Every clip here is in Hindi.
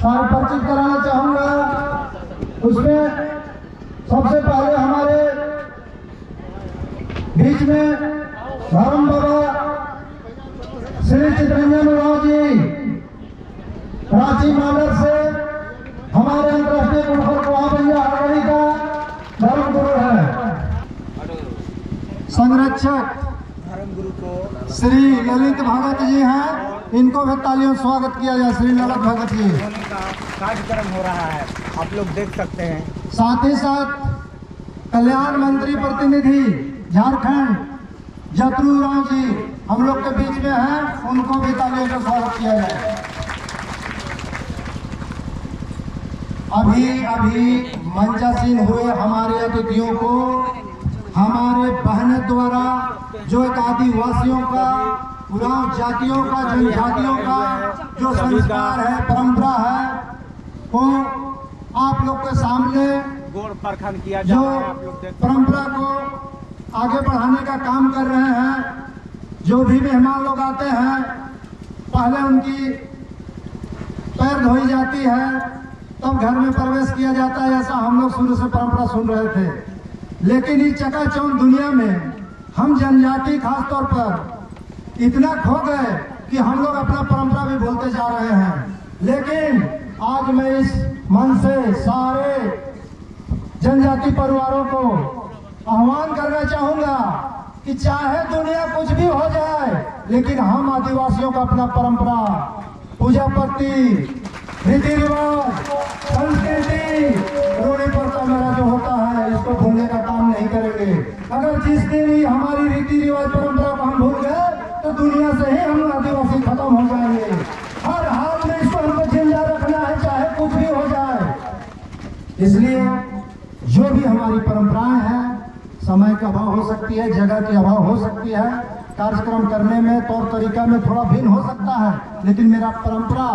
सारे परिचित कराना चाहूंगा। उसमें सबसे पहले हमारे बीच में धर्म बाबा श्री चितरंजन राव जी रांची मानर से हमारे अंतर्राष्ट्रीय गुणफल भैया हड़बड़ी का धर्म गुरु है। संरक्षक धर्म गुरु को श्री ललित भगत जी हैं, इनको भी तालियों से स्वागत किया जाए। श्री ललित भगत जी होने का कार्यक्रम हो रहा है, आप लोग देख सकते हैं। साथ ही साथ कल्याण मंत्री प्रतिनिधि झारखंड जतरू जी हम लोग के बीच में हैं, उनको भी तालियों से स्वागत किया जाए। अभी मंचासीन हुए हमारे अतिथियों को हमारे बहनों द्वारा जो एक आदिवासियों का, उरांव जातियों का, जनजातियों का जो संस्कार है, परंपरा है, वो आप लोग के सामने गोड़ परखन किया जा जो रहा है। आप लोग देख परंपरा को आगे बढ़ाने का काम कर रहे हैं। जो भी मेहमान लोग आते हैं, पहले उनकी पैर धोई जाती है, तब घर में प्रवेश किया जाता है। ऐसा हम लोग शुरू से परंपरा सुन रहे थे, लेकिन इस चकाचौंध दुनिया में हम जनजाति खासतौर पर इतना खो गए कि हम लोग अपना परंपरा भी भूलते जा रहे हैं। लेकिन आज मैं इस मन से सारे जनजाति परिवारों को आह्वान करना चाहूंगा कि चाहे दुनिया कुछ भी हो जाए, लेकिन हम आदिवासियों का अपना परंपरा, पूजा पत्ती, रीति रिवाज, संस्कृति, रूढ़ी प्रथा मेरा जो होता है, इसको भूलने का काम नहीं करेंगे। अगर जिस दिन ही हमारी रीति रिवाज परंपरा को हम भूल गए तो दुनिया से ही हम आदिवासी खत्म हो जाएंगे। हर हाल में इसको हमको जिंदा रखना है, चाहे कुछ भी हो जाए। इसलिए जो भी हमारी परंपराएं हैं, समय का अभाव हो सकती है, जगह की अभाव हो सकती है, कार्यक्रम करने में तौर तरीका में थोड़ा भिन्न हो सकता है, लेकिन मेरा परंपरा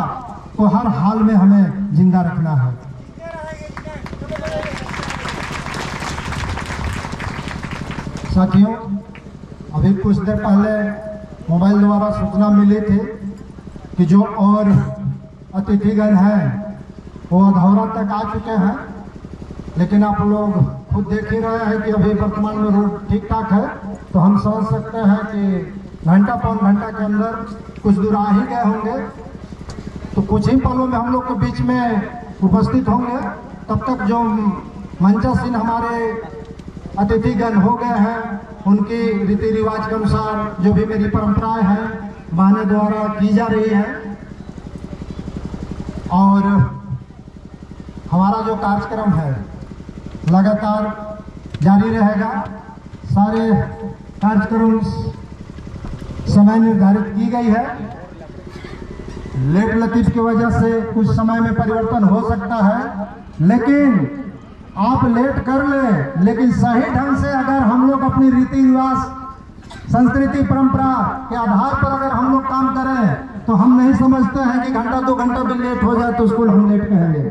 को हर हाल में हमें जिंदा रखना है। साथियों, अभी कुछ देर पहले मोबाइल द्वारा सूचना मिली थी कि जो और अतिथिगण हैं वो अधौरा तक आ चुके हैं, लेकिन आप लोग खुद देख ही रहे हैं कि अभी वर्तमान में रोड ठीक ठाक है, तो हम समझ सकते हैं कि घंटा पौन घंटा के अंदर कुछ दूर आ ही गए होंगे। तो कुछ ही पलों में हम लोग के बीच में उपस्थित होंगे। तब तक जो मंचासीन हमारे अतिथिगण हो गए हैं, उनकी रीति रिवाज के अनुसार जो भी मेरी परंपराएं हैं बहनों द्वारा की जा रही है, और हमारा जो कार्यक्रम है लगातार जारी रहेगा। सारे कार्यक्रम समय निर्धारित की गई है। लेट लतीफ की वजह से कुछ समय में परिवर्तन हो सकता है, लेकिन आप लेट कर ले, लेकिन सही ढंग से अगर हम लोग अपनी रीति रिवाज, संस्कृति, परंपरा के आधार पर अगर हम लोग काम करें, तो हम नहीं समझते हैं कि घंटा 2 घंटा भी लेट हो जाए तो उसको हम लेट कहेंगे।